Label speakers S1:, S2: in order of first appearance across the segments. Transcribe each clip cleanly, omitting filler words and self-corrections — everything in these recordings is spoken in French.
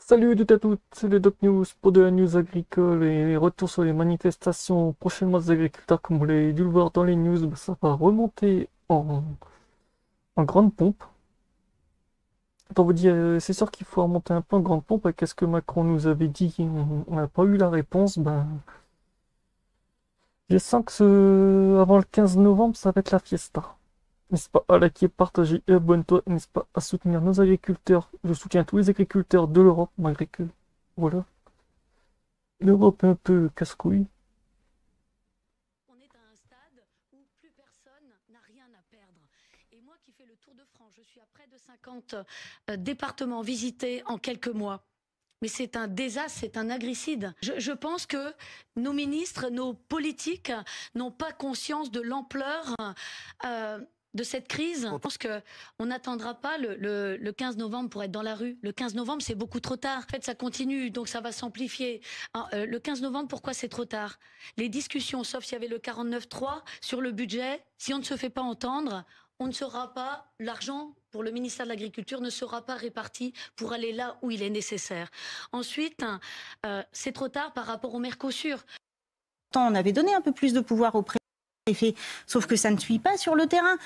S1: Salut toutes et à toutes, c'est le Doc News pour de la news agricole et les retours sur les manifestations prochainement des agriculteurs. Comme vous l'avez dû le voir dans les news, bah, ça va remonter en grande pompe. Pour vous dire, c'est sûr qu'il faut remonter un peu en grande pompe. Qu'est-ce que Macron nous avait dit? On n'a pas eu la réponse. Ben, je sens que avant le 15 novembre, ça va être la fiesta. N'est-ce pas? À la qui est partagée et abonne-toi, n'est-ce pas, à soutenir nos agriculteurs. Je soutiens tous les agriculteurs de l'Europe, malgré que, voilà, l'Europe est un peu casse-couille.
S2: On est à un stade où plus personne n'a rien à perdre. Et moi qui fais le Tour de France, je suis à près de 50 départements visités en quelques mois. Mais c'est un désastre, c'est un agricide. Je pense que nos ministres, nos politiques n'ont pas conscience de l'ampleur de cette crise. Je pense qu'on n'attendra pas le 15 novembre pour être dans la rue. Le 15 novembre, c'est beaucoup trop tard. En fait, ça continue, donc ça va s'amplifier. Le 15 novembre, pourquoi c'est trop tard? Les discussions, sauf s'il y avait le 49.3 sur le budget, si on ne se fait pas entendre, on ne sera pas, l'argent pour le ministère de l'Agriculture ne sera pas réparti pour aller là où il est nécessaire. Ensuite, c'est trop tard par rapport au Mercosur.
S3: On avait donné un peu plus de pouvoir aux préfets, sauf que ça ne suit pas sur le terrain.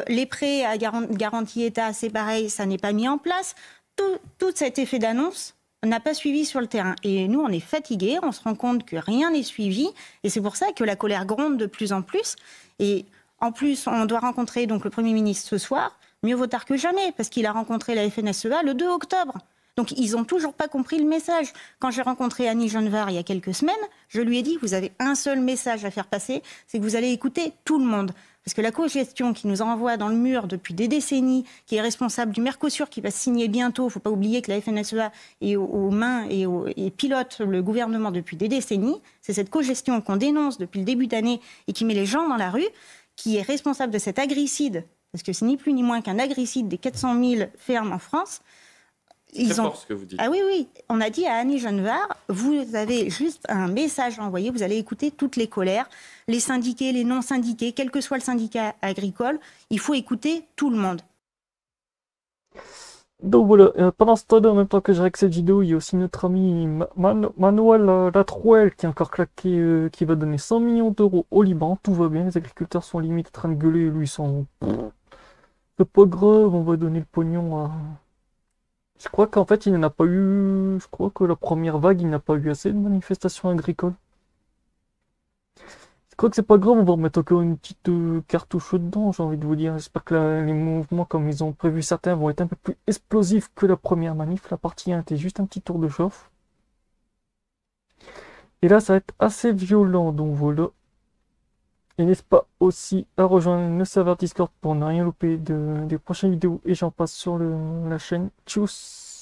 S3: Les prêts à garantie État, c'est pareil, ça n'est pas mis en place. Tout cet effet d'annonce n'a pas suivi sur le terrain. Et nous, on est fatigués, on se rend compte que rien n'est suivi. Et c'est pour ça que la colère gronde de plus en plus. Et en plus, on doit rencontrer donc le Premier ministre ce soir. Mieux vaut tard que jamais, parce qu'il a rencontré la FNSEA le 2 octobre. Donc, ils n'ont toujours pas compris le message. Quand j'ai rencontré Annie Genevard il y a quelques semaines, je lui ai dit, vous avez un seul message à faire passer, c'est que vous allez écouter tout le monde. Parce que la cogestion qui nous envoie dans le mur depuis des décennies, qui est responsable du Mercosur, qui va se signer bientôt, il ne faut pas oublier que la FNSEA est aux mains et pilote le gouvernement depuis des décennies, c'est cette cogestion qu'on dénonce depuis le début d'année et qui met les gens dans la rue, qui est responsable de cet agricide, parce que c'est ni plus ni moins qu'un agricide des 400 000 fermes en France.
S4: C'est fort ce que vous dites.
S3: Ah oui, oui. On a dit à Annie Genevard, vous avez juste un message à envoyer, vous allez écouter toutes les colères, les syndiqués, les non-syndiqués, quel que soit le syndicat agricole, il faut écouter tout le monde.
S1: Donc voilà, pendant ce temps-là, en même temps que je règle cette vidéo, il y a aussi notre ami Manuel Latrouelle qui a encore claqué, qui va donner 100 millions d'euros au Liban. Tout va bien, les agriculteurs sont limite en train de gueuler, lui, ils sont... C'est pas grave, on va donner le pognon à... Je crois qu'en fait, il n'en a pas eu... Je crois que la première vague, il n'a pas eu assez de manifestations agricoles. Je crois que c'est pas grave, on va remettre encore une petite cartouche dedans, j'ai envie de vous dire. J'espère que les mouvements, comme ils ont prévu certains, vont être un peu plus explosifs que la première manif. La partie 1 était juste un petit tour de chauffe. Et là, ça va être assez violent, donc voilà. Et n'est-ce pas aussi à rejoindre le serveur Discord pour ne rien louper des prochaines vidéos et j'en passe sur la chaîne. Tchuss!